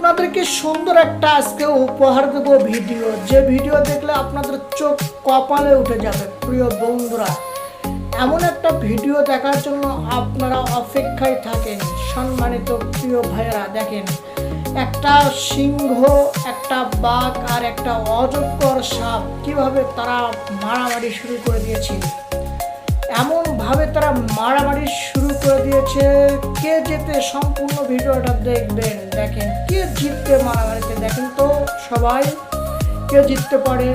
আপনাদেরকে সুন্দর একটা আজকে উপহার দেব ভিডিও, যে ভিডিও দেখলে আপনাদের চোখ কপালে উঠে যাবে। প্রিয় বন্ধুরা, এমন একটা ভিডিও দেখার জন্য আপনারা অপেক্ষায় থাকেন। সম্মানিত প্রিয় ভাইয়েরা, দেখেন একটা সিংহ, একটা বাঘ আর একটা অজগর সাপ কিভাবে তারা মারামারি শুরু করে দিয়েছে। এমনভাবে তারা মারামারি শুরু করে দিয়েছে, কে জিতে সম্পূর্ণ ভিডিওটা দেখবেন। দেখেন কে জিতবে মারামারিতে, দেখেন তো সবাই কে জিততে পারে।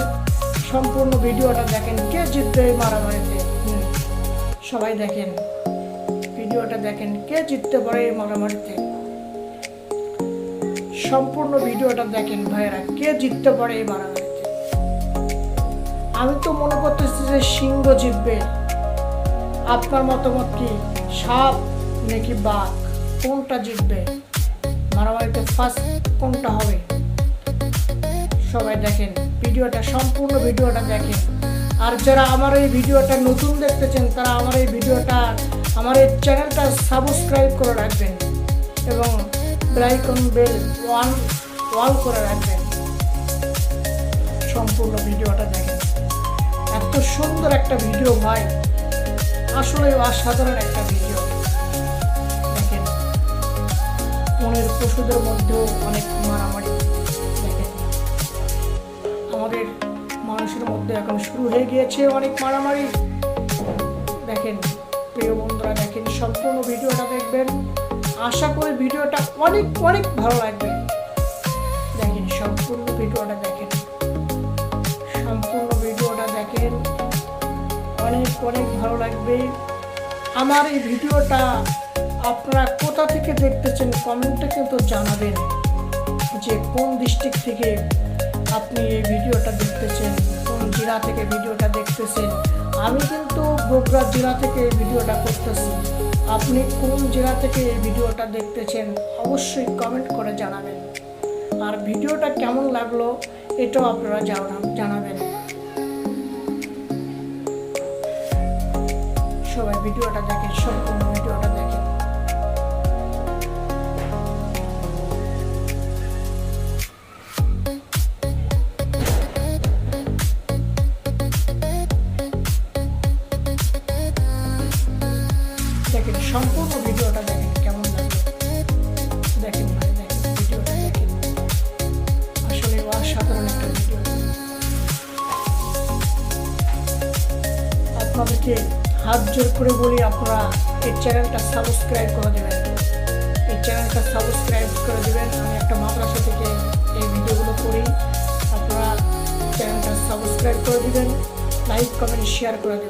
সম্পূর্ণ ভিডিওটা দেখেন, কে জিতবে এই মারামারিতে। সবাই দেখেন ভিডিওটা, দেখেন কে জিততে পারে এই মারামারিতে। সম্পূর্ণ ভিডিওটা দেখেন ভাইয়েরা, কে জিততে পারে এই মারামারিতে। আমি তো মনে করতেছি যে সিংহ জিতবে। আপনার মতামত কি? সাপ নাকি বাঘ, কোনটা জিতবে মারামারিতে? ফার্স্ট কোনটা হবে? সবাই দেখেন ভিডিওটা, সম্পূর্ণ ভিডিওটা দেখেন। আর যারা আমার এই ভিডিওটা নতুন দেখতেছেন, তারা আমার এই ভিডিওটা, আমার এই চ্যানেলটা সাবস্ক্রাইব করে রাখবেন এবং বেল আইকন বেল অল করে রাখবেন। সম্পূর্ণ ভিডিওটা দেখেন। এত সুন্দর একটা ভিডিও ভাই, আসলে অসাধারণ একটা ভিডিও। দেখেন মনের পশুদের মধ্যেও অনেক মারামারি। দেখেন আমাদের মানুষের মধ্যে এখন শুরু হয়ে গিয়েছে অনেক মারামারি। দেখেন প্রিয় বন্ধুরা, দেখেন সম্পূর্ণ ভিডিওটা দেখবেন। আশা করি ভিডিওটা অনেক অনেক ভালো লাগবে। দেখেন সম্পূর্ণ ভিডিওটা দেখেন, সম্পূর্ণ ভিডিওটা দেখেন, অনেক অনেক ভালো লাগবে। আমার এই ভিডিওটা আপনারা কোথা থেকে দেখতেছেন কমেন্টে কিন্তু জানাবেন, যে কোন ডিস্ট্রিক্ট থেকে আপনি এই ভিডিওটা দেখতেছেন, কোন জেলা থেকে ভিডিওটা দেখতেছেন। আমি কিন্তু বগুড়া জেলা থেকে এই ভিডিওটা করতেছি। আপনি কোন জেলা থেকে এই ভিডিওটা দেখতেছেন অবশ্যই কমেন্ট করে জানাবেন। আর ভিডিওটা কেমন লাগলো এটাও আপনারা জানাবেন। সবাই ভিডিওটা দেখেন, সম্পূর্ণ ভিডিওটা দেখেন। দেখেন সম্পূর্ণ ভিডিওটা দেখেন, কেমন লাগলো দেখেন ভাই, দেখেন ভিডিওটা দেখেন। আসলে অসাধারণ একটা ভিডিও। আপনাদেরকে হাত জোর করে বলি, আপনারা এই চ্যানেলটা সাবস্ক্রাইব করে দেবেন। এই চ্যানেলটা সাবস্ক্রাইব করে দেবেন। আমি একটা মাদ্রাসা থেকে এই ভিডিওগুলো করি। আপনারা চ্যানেলটা সাবস্ক্রাইব করে দেবেন, লাইক কমেন্ট শেয়ার করে দেবেন।